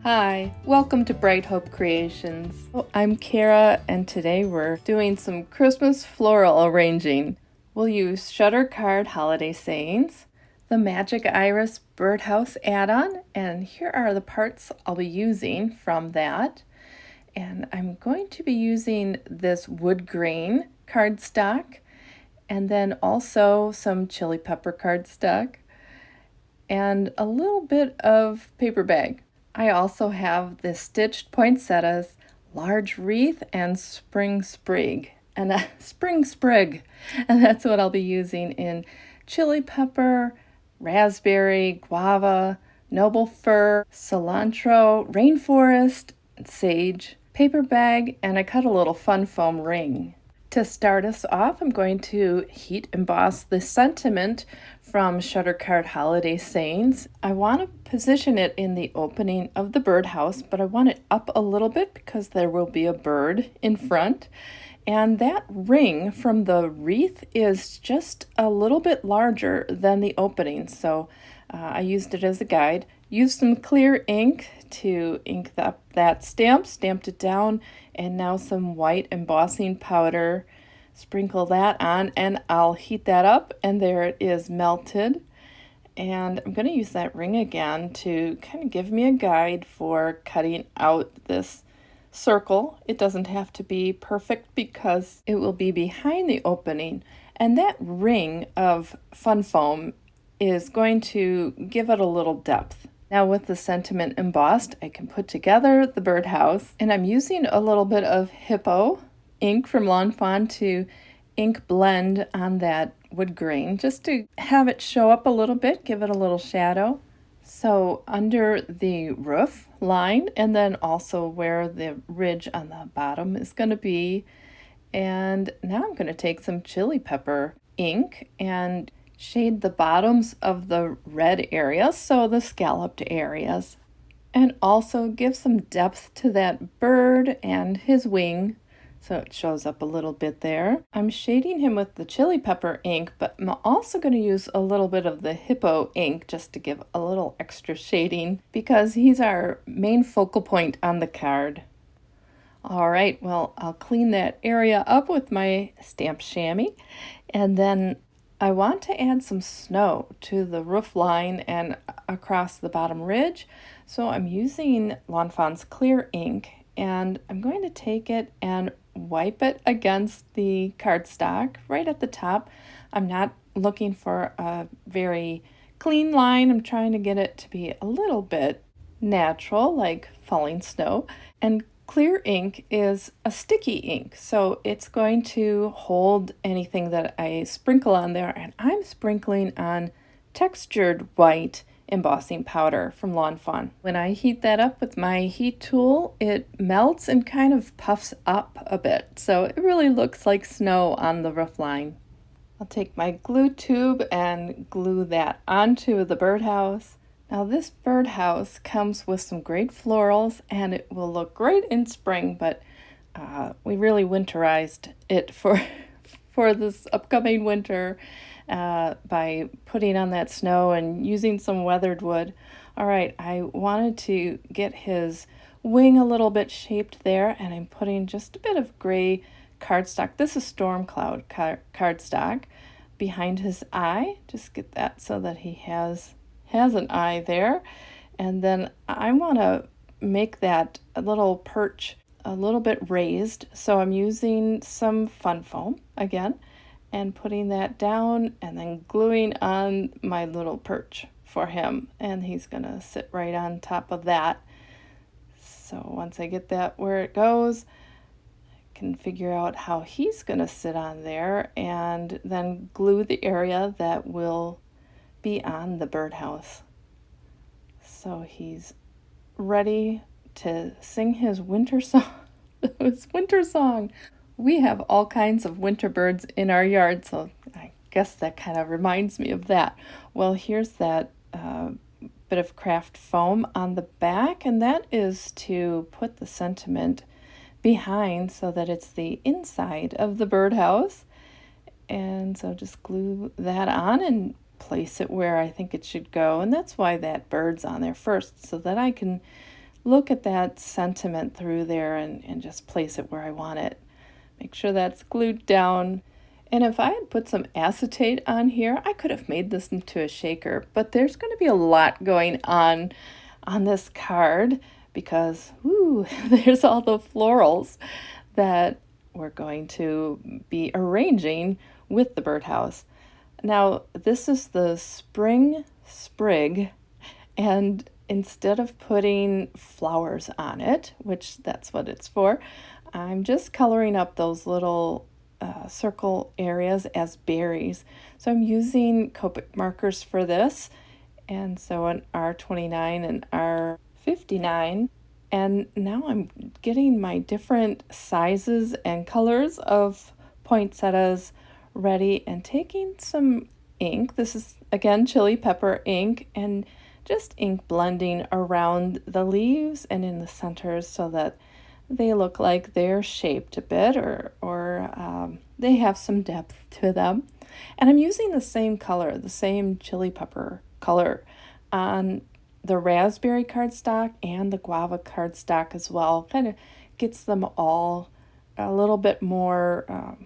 Hi, welcome to Bright Hope Creations. I'm Kara, and today we're doing some Christmas floral arranging. We'll use Shutter Card Holiday Sayings, the Magic Iris Birdhouse add-on, and here are the parts I'll be using from that. And I'm going to be using this wood grain cardstock, and then also some chili pepper cardstock, and a little bit of paper bag. I also have the stitched poinsettias, large wreath, and spring sprig, and a spring sprig, and that's what I'll be using in chili pepper, raspberry, guava, noble fir, cilantro, rainforest, sage, paper bag, and I cut a little fun foam ring. To start us off, I'm going to heat emboss the sentiment from Shutter Card Holiday Sayings. I want to position it in the opening of the birdhouse, but I want it up a little bit because there will be a bird in front. And that ring from the wreath is just a little bit larger than the opening, so I used it as a guide. Used some clear ink to ink up that stamp, stamped it down, and now some white embossing powder. Sprinkle that on, and I'll heat that up, and there it is melted. And I'm going to use that ring again to kind of give me a guide for cutting out this circle. It doesn't have to be perfect because it will be behind the opening, and that ring of fun foam is going to give it a little depth. Now with the sentiment embossed, I can put together the birdhouse, and I'm using a little bit of hippo ink from Lawn Fawn to ink blend on that wood grain just to have it show up a little bit, give it a little shadow. So under the roof line, and then also where the ridge on the bottom is going to be. And now I'm going to take some chili pepper ink and shade the bottoms of the red areas, so the scalloped areas, and also give some depth to that bird and his wing, so it shows up a little bit there. I'm shading him with the chili pepper ink, but I'm also going to use a little bit of the hippo ink just to give a little extra shading because he's our main focal point on the card. All right, well, I'll clean that area up with my stamp chamois, and then I want to add some snow to the roof line and across the bottom ridge. So I'm using Lawn Fawn's clear ink, and I'm going to take it and wipe it against the cardstock right at the top. I'm not looking for a very clean line. I'm trying to get it to be a little bit natural, like falling snow. And clear ink is a sticky ink, so it's going to hold anything that I sprinkle on there, and I'm sprinkling on textured white embossing powder from Lawn Fawn. When I heat that up with my heat tool, it melts and kind of puffs up a bit, so it really looks like snow on the roof line. I'll take my glue tube and glue that onto the birdhouse. Now this birdhouse comes with some great florals, and it will look great in spring, but we really winterized it for this upcoming winter by putting on that snow and using some weathered wood. All right, I wanted to get his wing a little bit shaped there, and I'm putting just a bit of gray cardstock. This is Storm Cloud cardstock behind his eye. Just get that so that he has an eye there. And then I want to make that a little perch a little bit raised, so I'm using some fun foam again and putting that down and then gluing on my little perch for him, and he's gonna sit right on top of that. So once I get that where it goes, I can figure out how he's gonna sit on there and then glue the area that will be on the birdhouse. So he's ready to sing his winter song. His winter song. We have all kinds of winter birds in our yard, so I guess that kind of reminds me of that. Well, here's that bit of craft foam on the back, and that is to put the sentiment behind so that it's the inside of the birdhouse. And so just glue that on and place it where I think it should go, and that's why that bird's on there first, so that I can look at that sentiment through there and just place it where I want it. Make sure that's glued down. And if I had put some acetate on here, I could have made this into a shaker, but there's going to be a lot going on this card because, there's all the florals that we're going to be arranging with the birdhouse. Now, this is the spring sprig, and instead of putting flowers on it, which that's what it's for, I'm just coloring up those little circle areas as berries. So I'm using Copic markers for this, and so an R29 and R59. And now I'm getting my different sizes and colors of poinsettias ready and taking some ink. This is again chili pepper ink, and just ink blending around the leaves and in the centers so that they look like they're shaped a bit or they have some depth to them. And I'm using the same color, the same chili pepper color on the raspberry cardstock and the guava cardstock as well. Kind of gets them all a little bit more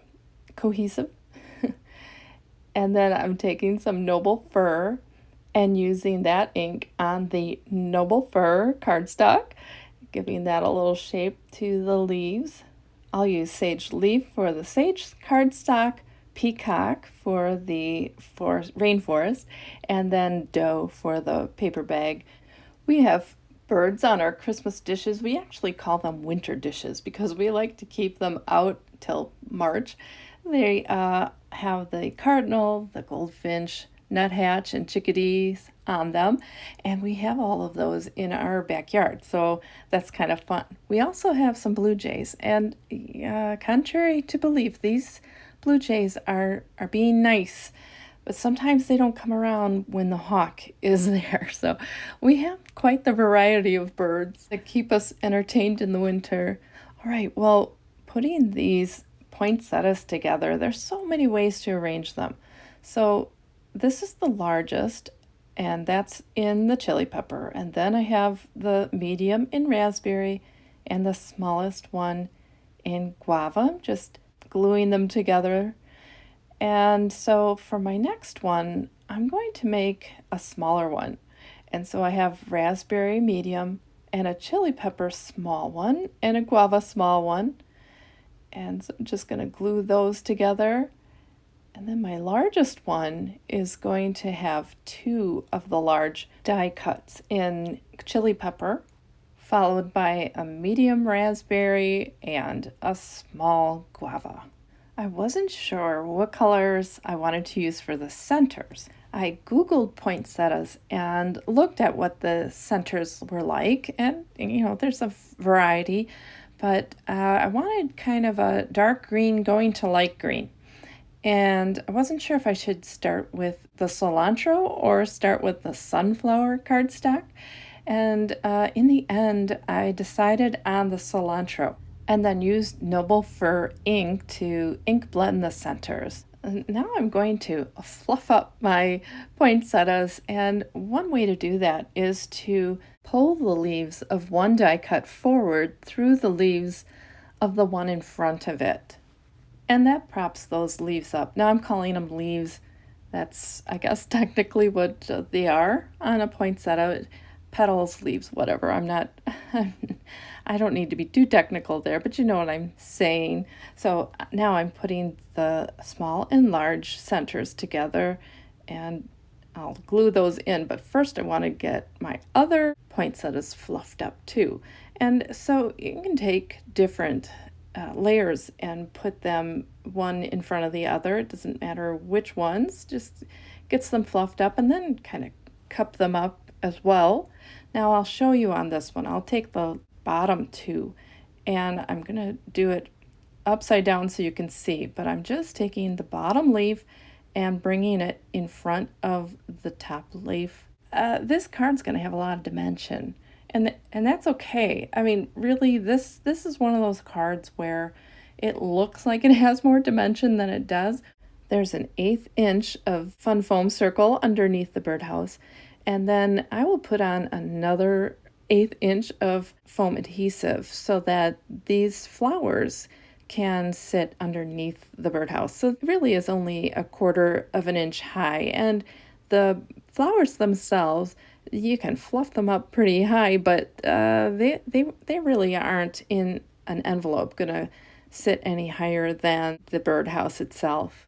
cohesive. And then I'm taking some Noble Fir and using that ink on the Noble Fir cardstock, giving that a little shape to the leaves. I'll use Sage Leaf for the sage cardstock, Peacock for the rainforest, and then Doe for the paper bag. We have birds on our Christmas dishes. We actually call them winter dishes because we like to keep them out till March. They have the cardinal, the goldfinch, nuthatch, and chickadees on them, and we have all of those in our backyard, so that's kind of fun. We also have some blue jays, and contrary to belief, these blue jays are being nice, but sometimes they don't come around when the hawk is there. So we have quite the variety of birds that keep us entertained in the winter. All right, well, putting these poinsettias together, there's so many ways to arrange them. So this is the largest, and that's in the chili pepper. And then I have the medium in raspberry and the smallest one in guava. I'm just gluing them together. And so for my next one, I'm going to make a smaller one. And so I have raspberry medium and a chili pepper small one and a guava small one. And so I'm just going to glue those together. And then my largest one is going to have 2 of the large die cuts in chili pepper, followed by a medium raspberry and a small guava. I wasn't sure what colors I wanted to use for the centers. I Googled poinsettias and looked at what the centers were like, and there's a variety, but I wanted kind of a dark green going to light green. And I wasn't sure if I should start with the cilantro or start with the sunflower cardstock. And in the end, I decided on the cilantro and then used Noble Fir ink to ink blend the centers. And now I'm going to fluff up my poinsettias, and one way to do that is to pull the leaves of one die cut forward through the leaves of the one in front of it. And that props those leaves up. Now I'm calling them leaves. That's, I guess, technically what they are on a poinsettia. Petals, leaves, whatever. I don't need to be too technical there, but you know what I'm saying. So now I'm putting the small and large centers together, and I'll glue those in. But first I want to get my other poinsettias fluffed up too. And so you can take different layers and put them one in front of the other. It doesn't matter which ones, just gets them fluffed up, and then kind of cup them up as well. Now I'll show you on this one. I'll take the bottom 2 and I'm going to do it upside down so you can see, but I'm just taking the bottom leaf and bringing it in front of the top leaf. This card's going to have a lot of dimension, and that's okay. I mean, really, this is one of those cards where it looks like it has more dimension than it does. There's an 1/8 inch of fun foam circle underneath the birdhouse, and then I will put on another 1/8 inch of foam adhesive so that these flowers can sit underneath the birdhouse. So it really is only 1/4 of an inch high, and the flowers themselves, you can fluff them up pretty high, but they really aren't in an envelope gonna sit any higher than the birdhouse itself.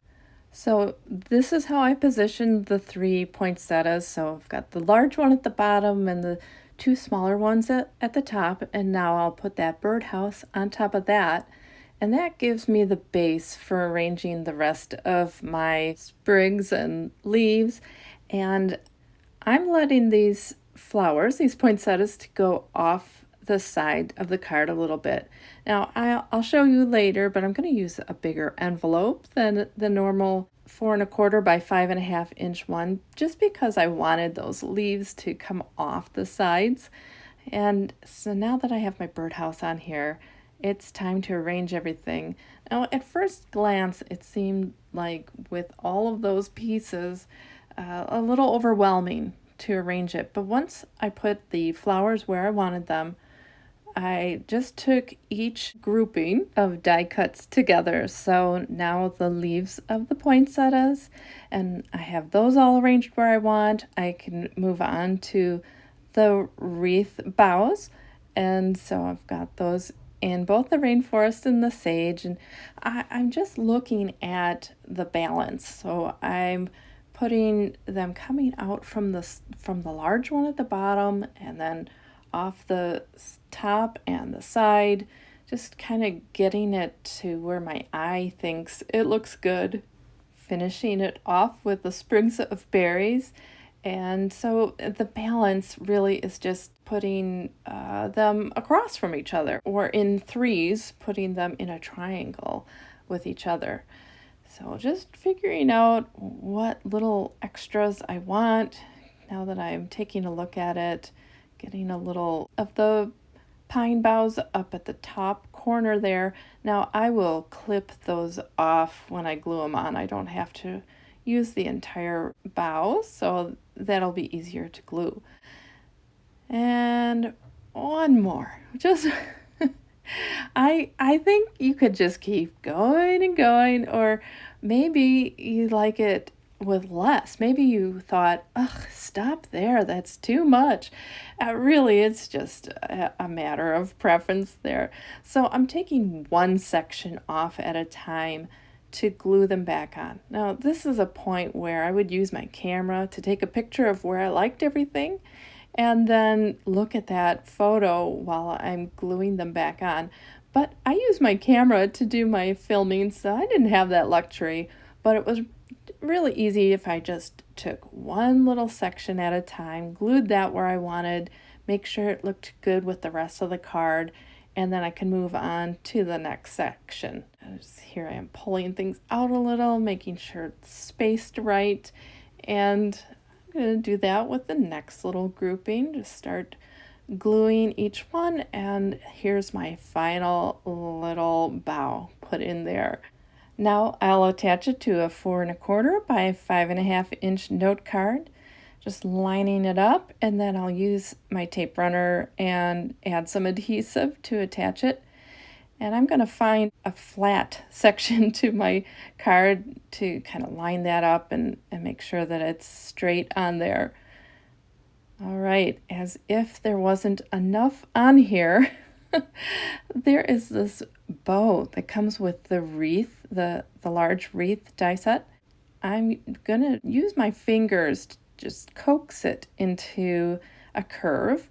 So this is how I positioned the 3 poinsettias. So I've got the large one at the bottom and the 2 smaller ones at the top, and now I'll put that birdhouse on top of that. And that gives me the base for arranging the rest of my sprigs and leaves. And I'm letting these flowers, these poinsettias, to go off the side of the card a little bit. Now, I'll show you later, but I'm going to use a bigger envelope than the normal 4 1/4 by 5 1/2 inch one, just because I wanted those leaves to come off the sides. And so now that I have my birdhouse on here, it's time to arrange everything. Now, at first glance, it seemed like with all of those pieces, a little overwhelming to arrange it. But once I put the flowers where I wanted them, I just took each grouping of die cuts together. So now the leaves of the poinsettias, and I have those all arranged where I want. I can move on to the wreath boughs. And so I've got those in both the rainforest and the sage. And I'm just looking at the balance. So I'm putting them coming out from the large one at the bottom and then off the top and the side, just kind of getting it to where my eye thinks it looks good, finishing it off with the sprigs of berries. And so the balance really is just putting them across from each other, or in threes, putting them in a triangle with each other. So just figuring out what little extras I want now that I'm taking a look at it, getting a little of the pine boughs up at the top corner there. Now I will clip those off when I glue them on. I don't have to use the entire bough, so that'll be easier to glue. And one more. Just I think you could just keep going and going, or maybe you like it with less. Maybe you thought, ugh, stop there, that's too much. Really, it's just a matter of preference there. So I'm taking one section off at a time to glue them back on. Now, this is a point where I would use my camera to take a picture of where I liked everything and then look at that photo while I'm gluing them back on. But I use my camera to do my filming, so I didn't have that luxury, but it was really easy if I just took one little section at a time, glued that where I wanted, make sure it looked good with the rest of the card, and then I can move on to the next section. Here I am pulling things out a little, making sure it's spaced right, and I'm going to do that with the next little grouping. Just start gluing each one, and here's my final little bow put in there. Now I'll attach it to a 4 1/4 by 5 1/2 inch note card, just lining it up, and then I'll use my tape runner and add some adhesive to attach it. And I'm going to find a flat section to my card to kind of line that up and make sure that it's straight on there. All right, as if there wasn't enough on here, there is this bow that comes with the wreath, the large wreath die set. I'm going to use my fingers to just coax it into a curve,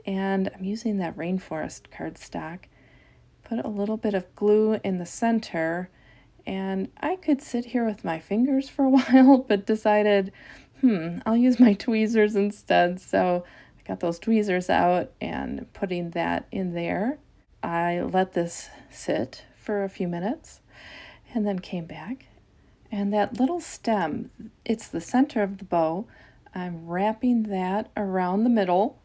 and I'm using that rainforest cardstock. Put a little bit of glue in the center, and I could sit here with my fingers for a while, but decided, I'll use my tweezers instead. So I got those tweezers out and putting that in there. I let this sit for a few minutes and then came back. And that little stem, it's the center of the bow. I'm wrapping that around the middle,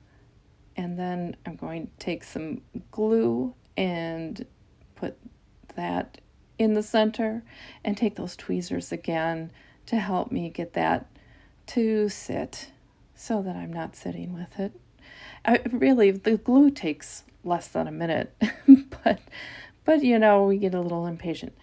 and then I'm going to take some glue and put that in the center and take those tweezers again to help me get that to sit so that I'm not sitting with it. Really, the glue takes less than a minute, but you know, we get a little impatient.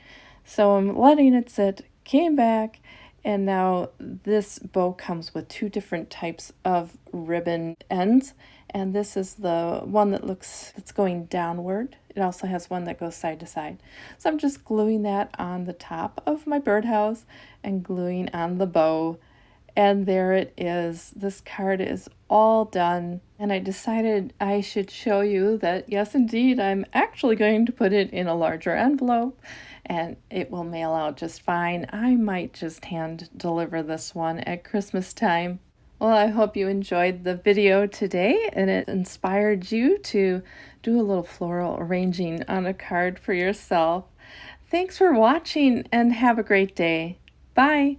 So I'm letting it sit, came back, and now this bow comes with two different types of ribbon ends. And this is the one that's going downward. It also has one that goes side to side. So I'm just gluing that on the top of my birdhouse and gluing on the bow. And there it is. This card is all done. And I decided I should show you that, yes, indeed, I'm actually going to put it in a larger envelope and it will mail out just fine. I might just hand deliver this one at Christmas time. Well, I hope you enjoyed the video today and it inspired you to do a little floral arranging on a card for yourself. Thanks for watching and have a great day. Bye.